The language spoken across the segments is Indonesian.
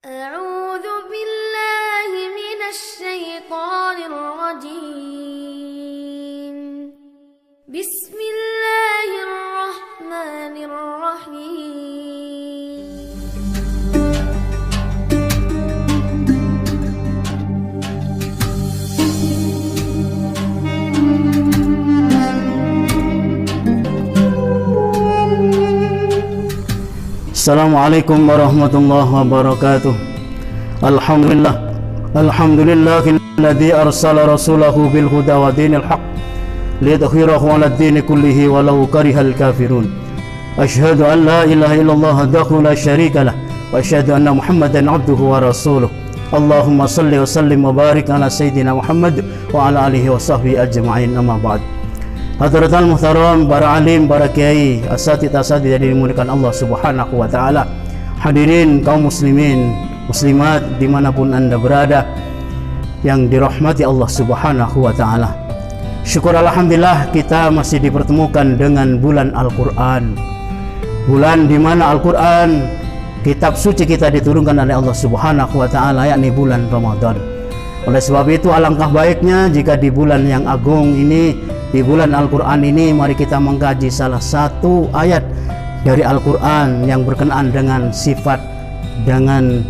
أعوذ بالله من الشيطان الرجيم. بسم الله الرحمن الرحيم. Assalamualaikum warahmatullahi wabarakatuh. Alhamdulillahilladzi arsala rasulahu bil huda wa dinil haq liyudhhirahu 'alad dini kullihi walau karihal kafirun. Asyhadu an la ilaha illallah wahdahu la syarika lah wa asyhadu anna Muhammadan 'abduhu wa rasuluh. Allahumma shalli wa sallim wa barik ala sayyidina Muhammad wa ala alihi wa sahbihi ajma'in, amma ba'd. Hadratal muhtaram, para alim, para kiai, asatid-asatid yang dimuliakan Allah Subhanahu wa taala. Hadirin kaum muslimin, muslimat dimanapun Anda berada yang dirahmati Allah Subhanahu wa taala. Syukur alhamdulillah kita masih dipertemukan dengan bulan Al-Qur'an. Bulan di mana Al-Qur'an, kitab suci kita, diturunkan oleh Allah Subhanahu wa taala, yakni bulan Ramadan. Oleh sebab itu alangkah baiknya jika di bulan yang agung ini, di bulan Al-Quran ini, mari kita mengkaji salah satu ayat dari Al-Quran yang berkenaan dengan sifat, dengan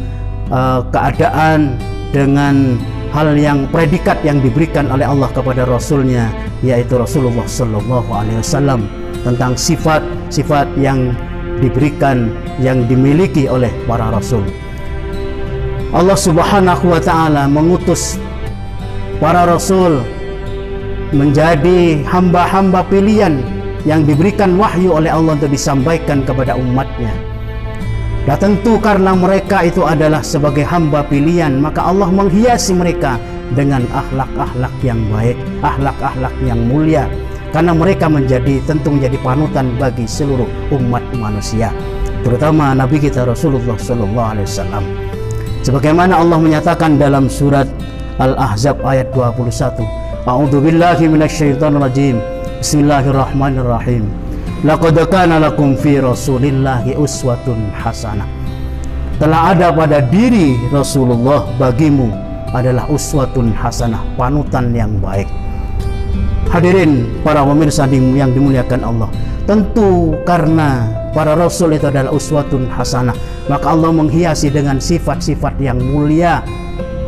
keadaan, dengan hal yang predikat yang diberikan oleh Allah kepada Rasulnya, yaitu Rasulullah Sallallahu Alaihi Wasallam, tentang sifat-sifat yang diberikan, yang dimiliki oleh para Rasul. Allah Subhanahu wa Ta'ala mengutus para Rasul menjadi hamba-hamba pilihan yang diberikan wahyu oleh Allah untuk disampaikan kepada umatnya. Dan tentu karena mereka itu adalah sebagai hamba pilihan, maka Allah menghiasi mereka dengan akhlak-akhlak yang baik, akhlak-akhlak yang mulia, karena mereka tentu menjadi panutan bagi seluruh umat manusia, terutama Nabi kita Rasulullah Sallallahu Alaihi Wasallam. Sebagaimana Allah menyatakan dalam surat Al-Ahzab ayat 21, A'udzu billahi minasyaitonir rajim. Bismillahirrahmanirrahim. Laqad kana lakum fi Rasulillahi uswatun hasanah. Telah ada pada diri Rasulullah bagimu adalah uswatun hasanah, panutan yang baik. Hadirin para pemirsa yang dimuliakan Allah, tentu karena para Rasul itu adalah uswatun hasanah, maka Allah menghiasi dengan sifat-sifat yang mulia,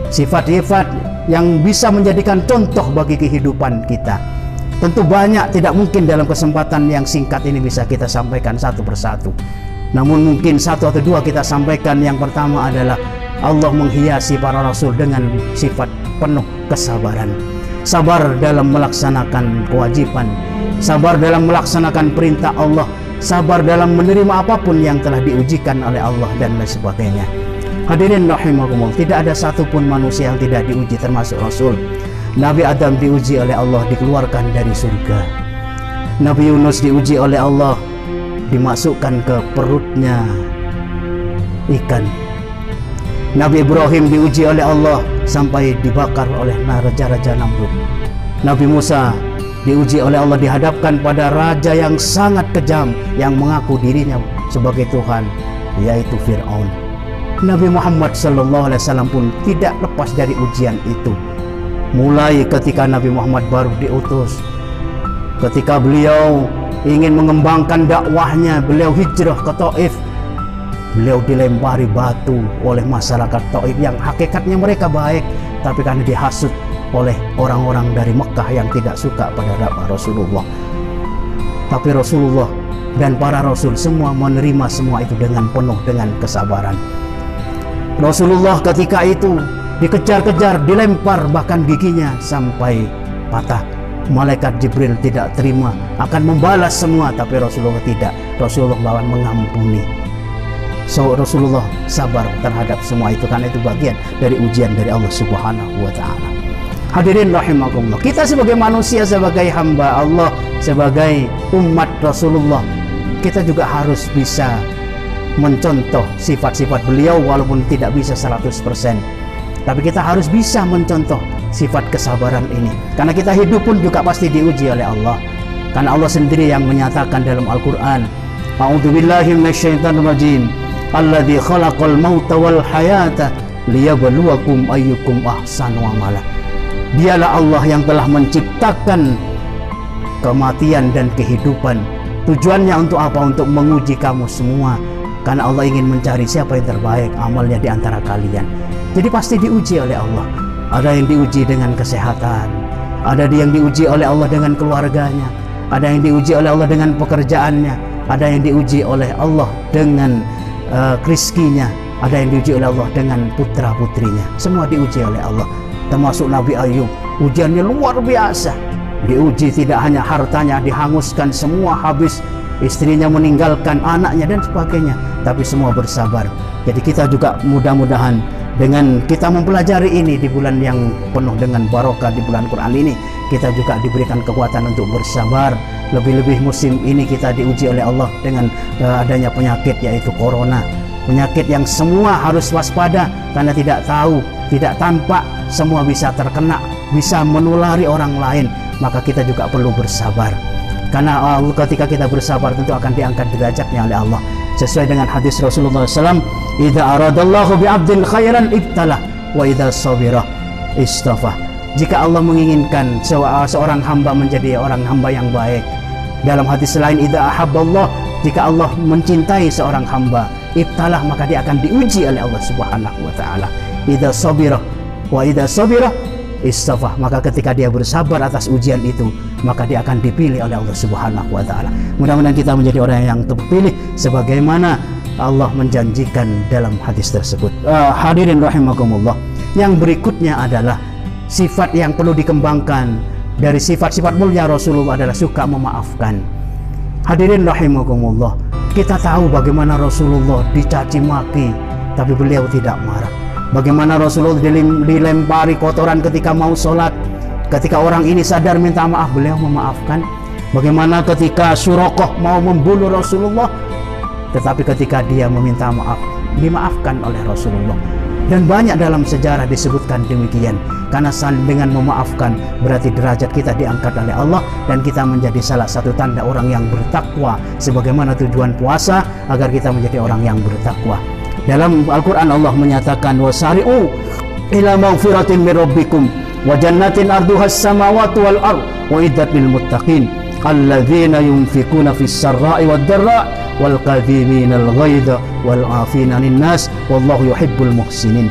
sifat-sifat yang bisa menjadikan contoh bagi kehidupan kita. Tentu banyak, tidak mungkin dalam kesempatan yang singkat ini bisa kita sampaikan satu persatu. Namun mungkin satu atau dua kita sampaikan. Yang pertama adalah Allah menghiasi para Rasul dengan sifat penuh kesabaran. Sabar dalam melaksanakan kewajiban, sabar dalam melaksanakan perintah Allah, sabar dalam menerima apapun yang telah diujikan oleh Allah dan lain sebagainya. Hadirin rahimakumullah, tidak ada satupun manusia yang tidak diuji, termasuk Rasul. Nabi Adam diuji oleh Allah, dikeluarkan dari surga. Nabi Yunus diuji oleh Allah, dimasukkan ke perutnya ikan. Nabi Ibrahim diuji oleh Allah sampai dibakar oleh raja-raja Namrud. Nabi Musa diuji oleh Allah, dihadapkan pada raja yang sangat kejam yang mengaku dirinya sebagai Tuhan, yaitu Fir'aun. Nabi Muhammad Sallallahu Alaihi Wasallam pun tidak lepas dari ujian itu. Mulai ketika Nabi Muhammad baru diutus, ketika beliau ingin mengembangkan dakwahnya, beliau hijrah ke Taif, beliau dilempari batu oleh masyarakat Taif yang hakikatnya mereka baik, tapi karena dihasut oleh orang-orang dari Mekah yang tidak suka pada dakwah Rasulullah. Tapi Rasulullah dan para Rasul semua menerima semua itu dengan penuh dengan kesabaran. Rasulullah ketika itu dikejar-kejar, dilempar bahkan giginya sampai patah. Malaikat Jibril tidak terima, akan membalas semua, tapi Rasulullah tidak. Rasulullah bahkan mengampuni. So Rasulullah sabar terhadap semua itu, karena itu bagian dari ujian dari Allah Subhanahu wa Ta'ala. Hadirin rahimakumullah, kita sebagai manusia, sebagai hamba Allah, sebagai umat Rasulullah, kita juga harus bisa mencontoh sifat-sifat beliau, walaupun tidak bisa 100%. Tapi kita harus bisa mencontoh sifat kesabaran ini, karena kita hidup pun juga pasti diuji oleh Allah. Karena Allah sendiri yang menyatakan dalam Al-Quran, A'udzu billahi minasyaitonir rajim. alladzi khalaqal mauta wal hayata liyabluwakum ayyukum ahsanu amala. Dialah Allah yang telah menciptakan kematian dan kehidupan. Tujuannya untuk apa? Untuk menguji kamu semua, karena Allah ingin mencari siapa yang terbaik amalnya di antara kalian. Jadi pasti diuji oleh Allah. Ada yang diuji dengan kesehatan, ada yang diuji oleh Allah dengan keluarganya, ada yang diuji oleh Allah dengan pekerjaannya, ada yang diuji oleh Allah dengan rizkinya, ada yang diuji oleh Allah dengan putra putrinya. Semua diuji oleh Allah, termasuk Nabi Ayub. Ujiannya luar biasa. Diuji tidak hanya hartanya dihanguskan semua habis, istrinya meninggalkan anaknya dan sebagainya, tapi semua bersabar. Jadi kita juga mudah-mudahan dengan kita mempelajari ini di bulan yang penuh dengan barokah, di bulan Quran ini, kita juga diberikan kekuatan untuk bersabar. Lebih-lebih musim ini kita diuji oleh Allah dengan adanya penyakit, yaitu corona. Penyakit yang semua harus waspada, karena tidak tahu, tidak tampak, semua bisa terkena, bisa menulari orang lain. Maka kita juga perlu bersabar, karena ketika kita bersabar tentu akan diangkat derajatnya oleh Allah. Sesuai dengan hadis Rasulullah SAW, idza aradallahu bi'abdin khairan ibtalah wa idza sabira istafah. Jika Allah menginginkan seorang hamba menjadi orang hamba yang baik. Dalam hadis lain, idza ahabballah, jika Allah mencintai seorang hamba, ibtalah, maka dia akan diuji oleh Allah Subhanahu wa taala. Idza sabira wa idza sabira istafah, maka ketika dia bersabar atas ujian itu, maka dia akan dipilih oleh Allah Subhanahu wa taala. Mudah-mudahan kita menjadi orang yang terpilih sebagaimana Allah menjanjikan dalam hadis tersebut. Hadirin rahimakumullah, yang berikutnya adalah sifat yang perlu dikembangkan. Dari sifat-sifat mulia Rasulullah adalah suka memaafkan. Hadirin rahimakumullah, kita tahu bagaimana Rasulullah dicaci maki, tapi beliau tidak marah. Bagaimana Rasulullah dilempari kotoran ketika mau sholat, ketika orang ini sadar minta maaf, beliau memaafkan. Bagaimana ketika Suraqah mau membunuh Rasulullah, tetapi ketika dia meminta maaf, dimaafkan oleh Rasulullah. Dan banyak dalam sejarah disebutkan demikian. Karena dengan memaafkan berarti derajat kita diangkat oleh Allah, dan kita menjadi salah satu tanda orang yang bertakwa. Sebagaimana tujuan puasa agar kita menjadi orang yang bertakwa. Dalam Al-Quran Allah menyatakan, wasari'u ila maghfiratin min rabbikum wa jannatin arduhas samawati wal ard wa iddat lil muttaqin alladzina yunfikuna fis sarra'i wad dharra wal kadhiminal ghaidha wal 'afina 'anil nas wallahu yuhibbul muhsinin.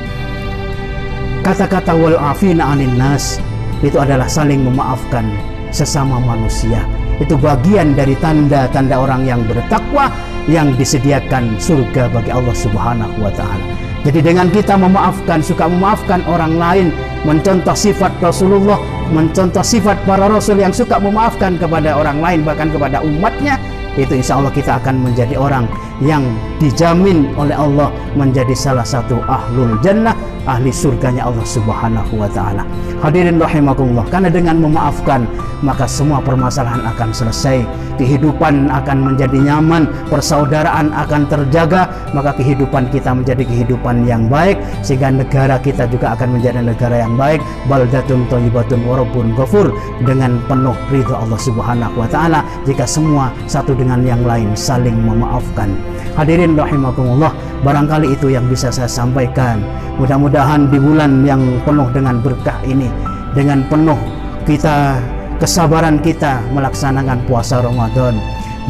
Kata-kata wal 'afina 'anil nas itu adalah saling memaafkan sesama manusia. Itu bagian dari tanda-tanda orang yang bertakwa, yang disediakan surga bagi Allah Subhanahu wa taala. Jadi dengan kita memaafkan, suka memaafkan orang lain, mencontoh sifat Rasulullah, mencontoh sifat para rasul yang suka memaafkan kepada orang lain, bahkan kepada umatnya, itu insya Allah kita akan menjadi orang yang dijamin oleh Allah menjadi salah satu ahlul jannah, ahli surganya Allah Subhanahu wa taala. Hadirin rahimakumullah, karena dengan memaafkan maka semua permasalahan akan selesai, kehidupan akan menjadi nyaman, persaudaraan akan terjaga, maka kehidupan kita menjadi kehidupan yang baik, sehingga negara kita juga akan menjadi negara yang baik. Baldatun thayyibatun wa rabbun ghafur, dengan penuh ridha Allah Subhanahu wa taala jika semua satu dengan yang lain saling memaafkan. Hadirin rahimakumullah, barangkali itu yang bisa saya sampaikan. Mudah-mudahan di bulan yang penuh dengan berkah ini, dengan penuh kita kesabaran kita melaksanakan puasa Ramadan,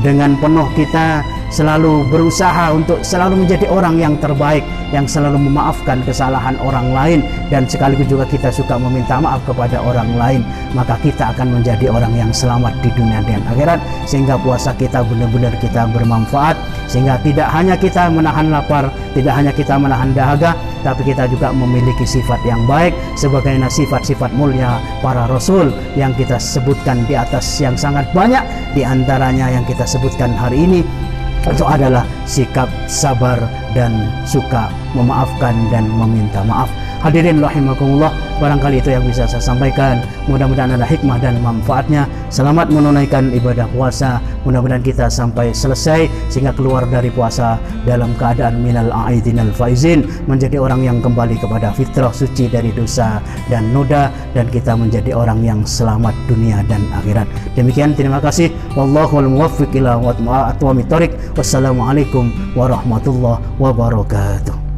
dengan penuh kita selalu berusaha untuk selalu menjadi orang yang terbaik, yang selalu memaafkan kesalahan orang lain, dan sekaligus juga kita suka meminta maaf kepada orang lain, maka kita akan menjadi orang yang selamat di dunia dan akhirat, sehingga puasa kita benar-benar kita bermanfaat, sehingga tidak hanya kita menahan lapar, tidak hanya kita menahan dahaga, tapi kita juga memiliki sifat yang baik sebagaimana sifat-sifat mulia para rasul yang kita sebutkan di atas yang sangat banyak. Di antaranya yang kita sebutkan hari ini itu adalah sikap sabar dan suka memaafkan dan meminta maaf. Hadirin rahimakumullah, barangkali itu yang bisa saya sampaikan. Mudah-mudahan ada hikmah dan manfaatnya. Selamat menunaikan ibadah puasa. Mudah-mudahan kita sampai selesai sehingga keluar dari puasa dalam keadaan minal aidinal faizin, menjadi orang yang kembali kepada fitrah suci dari dosa dan noda, dan kita menjadi orang yang selamat dunia dan akhirat. Demikian, terima kasih. Wallahul muwaffiq ila aqwamit thoriq. Wassalamualaikum warahmatullahi wabarakatuh.